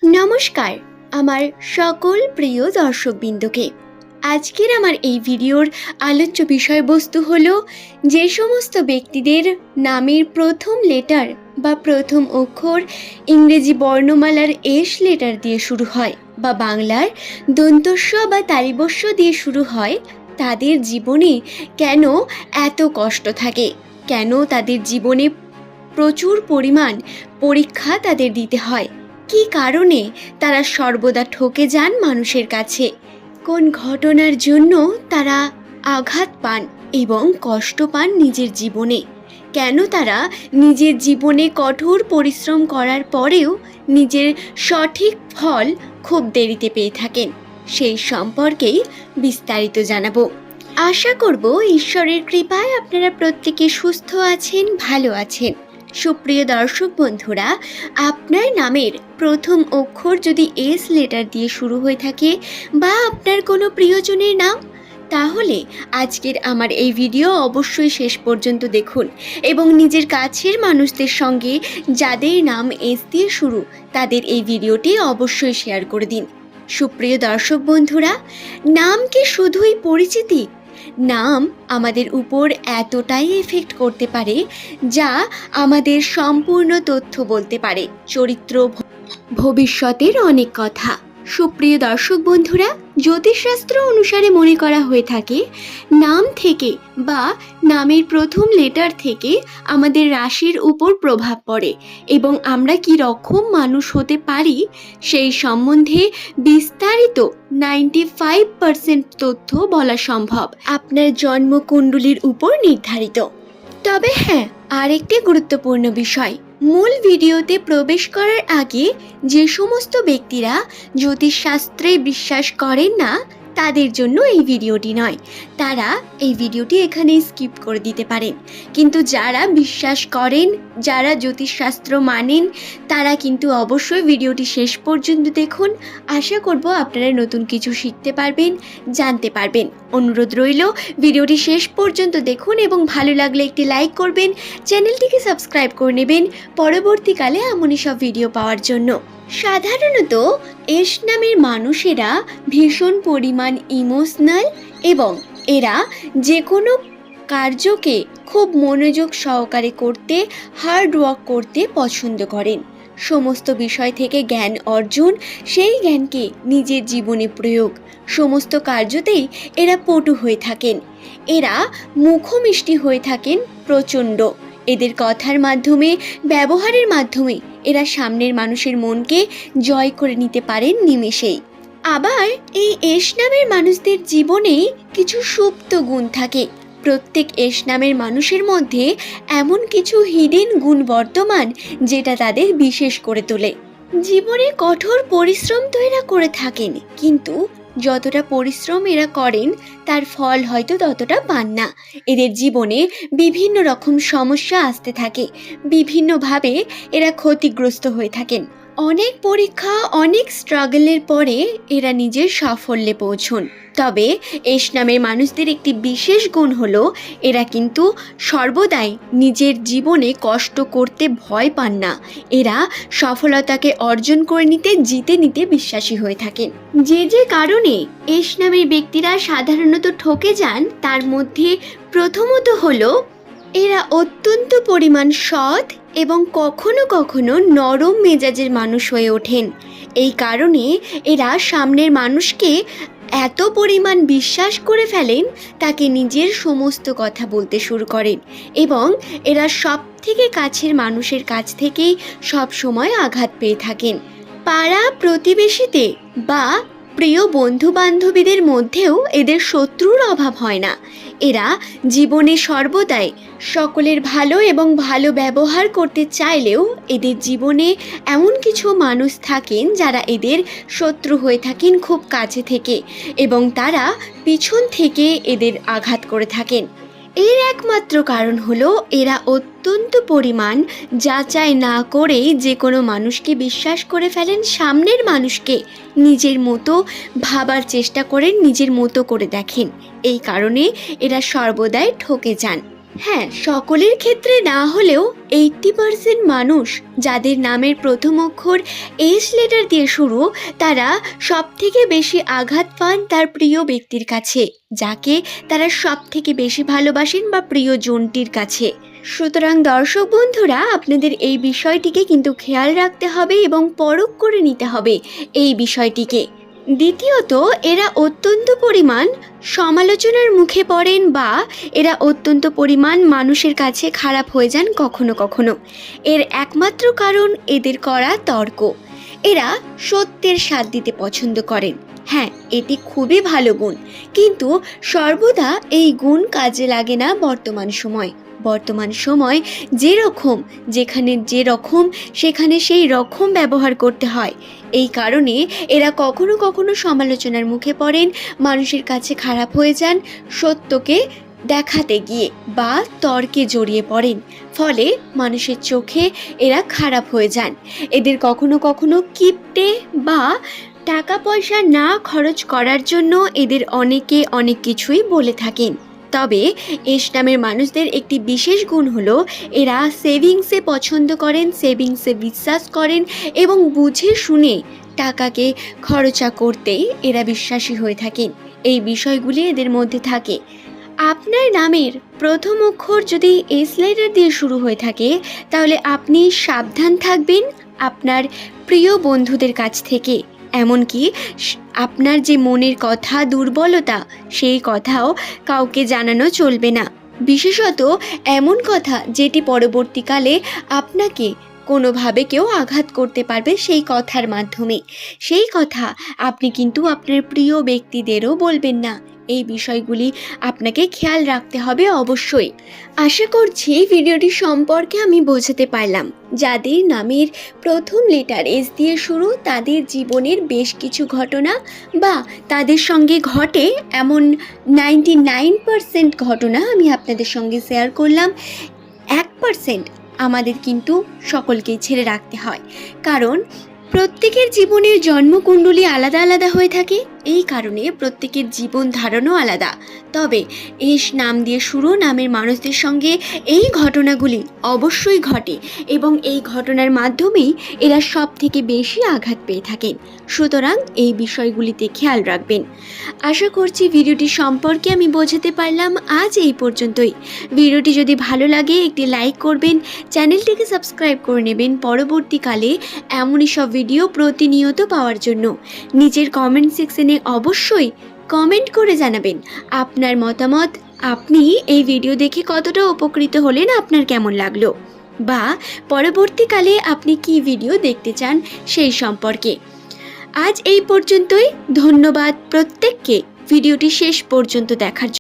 নমস্কার আমার সকল প্রিয় দর্শকবৃন্দকে। আজকের আমার এই ভিডিওর আলোচ্য বিষয়বস্তু হলো যে সমস্ত ব্যক্তিদের নামের প্রথম লেটার বা প্রথম অক্ষর ইংরেজি বর্ণমালার এস লেটার দিয়ে শুরু হয় বা বাংলার দন্তস্ব বা তালিবস্য দিয়ে শুরু হয়, তাদের জীবনে কেন এত কষ্ট থাকে, কেন তাদের জীবনে প্রচুর পরিমাণ পরীক্ষা তাদের দিতে হয়, কী কারণে তারা সর্বদা ঠকে যান মানুষের কাছে, কোন ঘটনার জন্য তারা আঘাত পান এবং কষ্ট পান নিজের জীবনে, কেন তারা নিজের জীবনে কঠোর পরিশ্রম করার পরেও নিজের সঠিক ফল খুব দেরিতে পেয়ে থাকেন, সেই সম্পর্কেই বিস্তারিত জানাবো। আশা করব ঈশ্বরের কৃপায় আপনারা প্রত্যেকে সুস্থ আছেন, ভালো আছেন। সুপ্রিয় দর্শক বন্ধুরা, আপনার নামের প্রথম অক্ষর যদি এস লেটার দিয়ে শুরু হয়ে থাকে বা আপনার কোনো প্রিয়জনের নাম, তাহলে আজকের আমার এই ভিডিও অবশ্যই শেষ পর্যন্ত দেখুন এবং নিজের কাছের মানুষদের সঙ্গে যাদের নাম এস দিয়ে শুরু তাদের এই ভিডিওটি অবশ্যই শেয়ার করে দিন। সুপ্রিয় দর্শক বন্ধুরা, নাম কি শুধুই পরিচিতি? নাম আমাদের উপর এতটাই এফেক্ট করতে পারে যা আমাদের সম্পূর্ণ তথ্য বলতে পারে, চরিত্র, ভবিষ্যতের অনেক কথা। সুপ্রিয় দর্শক বন্ধুরা, জ্যোতিষশাস্ত্র অনুসারে মনে করা হয়ে থাকে নাম থেকে বা নামের প্রথম লেটার থেকে আমাদের রাশির উপর প্রভাব পড়ে এবং আমরা কি রকম মানুষ হতে পারি সেই সম্বন্ধে বিস্তারিত 95% তথ্য বলা সম্ভব আপনার জন্মকুণ্ডলীর উপর নির্ধারিত। তবে হ্যাঁ, আরেকটি গুরুত্বপূর্ণ বিষয়, মূল ভিডিওতে প্রবেশ করার আগে যে সমস্ত ব্যক্তিরা জ্যোতিষশাস্ত্রে বিশ্বাস করেন না তাদের জন্য এই ভিডিওটি নয়, তারা এই ভিডিওটি এখানে স্কিপ করে দিতে পারেন। কিন্তু যারা বিশ্বাস করেন, যারা জ্যোতিষশাস্ত্র মানেন, তারা কিন্তু অবশ্যই ভিডিওটি শেষ পর্যন্ত দেখুন। আশা করব আপনারা নতুন কিছু শিখতে পারবেন, জানতে পারবেন। অনুরোধ রইল ভিডিওটি শেষ পর্যন্ত দেখুন এবং ভালো লাগলে একটি লাইক করবেন, চ্যানেলটিকে সাবস্ক্রাইব করে নেবেন পরবর্তীকালে এমনই সব ভিডিও পাওয়ার জন্য। সাধারণত এস নামের মানুষেরা ভীষণ পরিমাণ ইমোশনাল এবং এরা যে কোনো কার্যকে খুব মনোযোগ সহকারে করতে, হার্ড ওয়ার্ক করতে পছন্দ করেন। সমস্ত বিষয় থেকে জ্ঞান অর্জন, সেই জ্ঞানকে নিজের জীবনে প্রয়োগ, সমস্ত কার্যতেই এরা পটু হয়ে থাকেন। এরা মুখমিষ্টি হয়ে থাকেন প্রচণ্ড। এদের কথার মাধ্যমে, ব্যবহারের মাধ্যমে এরা সামনের মানুষের মনকে জয় করে নিতে পারেন নিমেষেই। আবার এই এস নামের মানুষদের জীবনেই কিছু সুপ্ত গুণ থাকে। প্রত্যেক এস নামের মানুষের মধ্যে এমন কিছু হিডেন গুণ বর্তমান যেটা তাদের বিশেষ করে তোলে। জীবনে কঠোর পরিশ্রম তো এরা করে থাকেন, কিন্তু যতটা পরিশ্রম এরা করেন তার ফল হয়তো ততটা পান না। এদের জীবনে বিভিন্ন রকম সমস্যা আসতে থাকে, বিভিন্নভাবে এরা ক্ষতিগ্রস্ত হয়ে থাকেন। অনেক পরীক্ষা, অনেক স্ট্রাগলের পরে এরা নিজের সাফল্যে পৌঁছন। তবে এস নামের মানুষদের একটি বিশেষ গুণ হলো এরা কিন্তু সর্বদাই নিজের জীবনে কষ্ট করতে ভয় পান না। এরা সফলতাকে অর্জন করে নিতে, জিতে নিতে বিশ্বাসী হয়ে থাকেন। যে যে কারণে এস নামের ব্যক্তিরা সাধারণত ঠকে যান তার মধ্যে প্রথমত হলো এরা অত্যন্ত পরিমাণ সৎ এবং কখনো কখনো নরম মেজাজের মানুষ হয়ে ওঠেন। এই কারণে এরা সামনের মানুষকে এত পরিমাণ বিশ্বাস করে ফেলেন, তাকে নিজের সমস্ত কথা বলতে শুরু করেন এবং এরা সব থেকে কাছের মানুষের কাছ থেকেই সব সময় আঘাত পেয়ে থাকেন। পাড়া প্রতিবেশীতে বা প্রিয় বন্ধু বান্ধবীদের মধ্যেও এদের শত্রুর অভাব হয় না। এরা জীবনে সর্বদাই সকলের ভালো এবং ভালো ব্যবহার করতে চাইলেও এদের জীবনে এমন কিছু মানুষ থাকেন যারা এদের শত্রু হয়ে থাকেন খুব কাছে থেকে এবং তারা পিছন থেকে এদের আঘাত করে থাকেন। এর একমাত্র কারণ হলো এরা অত্যন্ত পরিমাণ যাচাই না করেই যে কোনো মানুষকে বিশ্বাস করে ফেলেন, সামনের মানুষকে নিজের মতো ভাবার চেষ্টা করেন, নিজের মতো করে দেখেন। এই কারণে এরা সর্বদাই ঠকে যান। হ্যাঁ, সকলের ক্ষেত্রে না হলেও 80% মানুষ যাদের নামের প্রথম অক্ষর এস লেটার দিয়ে শুরু, তারা সবথেকে বেশি আঘাত পান তার প্রিয় ব্যক্তির কাছে, যাকে তারা সবথেকে বেশি ভালোবাসেন বা প্রিয়জনটির কাছে। সুতরাং দর্শক বন্ধুরা, আপনাদের এই বিষয়টিকে কিন্তু খেয়াল রাখতে হবে এবং পরখ করে নিতে হবে এই বিষয়টিকে। দ্বিতীয়ত, এরা অত্যন্ত পরিমাণ সমালোচনার মুখে পড়েন বা এরা অত্যন্ত পরিমাণ মানুষের কাছে খারাপ হয়ে যান কখনো কখনো। এর একমাত্র কারণ এদের করা তর্ক। এরা সত্যের স্বাদ দিতে পছন্দ করেন। হ্যাঁ, এটি খুবই ভালো গুণ, কিন্তু সর্বদা এই গুণ কাজে লাগে না বর্তমান সময় যেরকম, যেখানে যে রকম সেখানে সেই রকম ব্যবহার করতে হয়। এই কারণে এরা কখনো কখনো সমালোচনার মুখে পড়েন, মানুষের কাছে খারাপ হয়ে যান সত্যকে দেখাতে গিয়ে, বা তর্কে জড়িয়ে পড়েন, ফলে মানুষের চোখে এরা খারাপ হয়ে যান। এদের কখনো কখনো কিপটে বা টাকা পয়সা না খরচ করার জন্য এদের অনেকে অনেক কিছুই বলে থাকেন। তবে এস নামের মানুষদের একটি বিশেষ গুণ হলো, এরা সেভিংসে পছন্দ করেন, সেভিংসে বিশ্বাস করেন এবং বুঝে শুনে টাকাকে খরচা করতেই এরা বিশ্বাসী হয়ে থাকেন। এই বিষয়গুলি এদের মধ্যে থাকে। আপনার নামের প্রথম অক্ষর যদি এস লেটার দিয়ে শুরু হয়ে থাকে, তাহলে আপনি সাবধান থাকবেন আপনার প্রিয় বন্ধুদের কাছ থেকে। এমনকি আপনার যে মনের কথা, দুর্বলতা, সেই কথাও কাউকে জানানো চলবে না। বিশেষত এমন কথা যেটি পরবর্তীকালে আপনাকে কোনোভাবে কেউ আঘাত করতে পারবে সেই কথার মাধ্যমে, সেই কথা আপনি কিন্তু আপনার প্রিয় ব্যক্তিদেরও বলবেন না। এই বিষয়গুলি আপনাকে খেয়াল রাখতে হবে অবশ্যই। আশা করছি ভিডিওটি সম্পর্কে আমি বোঝাতে পারলাম। যাদের নামের প্রথম লেটার এস দিয়ে শুরু, তাদের জীবনের বেশ কিছু ঘটনা বা তাদের সঙ্গে ঘটে এমন 99% ঘটনা আমি আপনাদের সঙ্গে শেয়ার করলাম। 1% আমাদের কিন্তু সকলকেই ছেড়ে রাখতে হয়, কারণ প্রত্যেকের জীবনের জন্মকুণ্ডলী আলাদা আলাদা হয়ে থাকে। এই কারণে প্রত্যেকের জীবন ধারণও আলাদা। তবে এস নাম দিয়ে শুরু নামের মানুষদের সঙ্গে এই ঘটনাগুলি অবশ্যই ঘটে এবং এই ঘটনার মাধ্যমেই এরা সব থেকে বেশি আঘাত পেয়ে থাকেন। সুতরাং এই বিষয়গুলিতে খেয়াল রাখবেন। আশা করছি ভিডিওটি সম্পর্কে আমি বোঝাতে পারলাম। আজ এই পর্যন্তই। ভিডিওটি যদি ভালো লাগে একটি লাইক করবেন, চ্যানেলটিকে সাবস্ক্রাইব করে নেবেন পরবর্তীকালে এমনই সব ভিডিও প্রতিনিয়ত পাওয়ার জন্য। নিচের কমেন্ট সেকশনে অবশ্যই কমেন্ট করে জানাবেন আপনার মতামত। আপনি এই ভিডিও দেখে কতটা উপকৃত হলেন, আপনার কেমন লাগলো, বা পরবর্তীকালে আপনি কি ভিডিও দেখতে চান সেই সম্পর্কে। আজ এই পর্যন্তই। ধন্যবাদ প্রত্যেককে ভিডিওটি শেষ পর্যন্ত দেখার জন্য।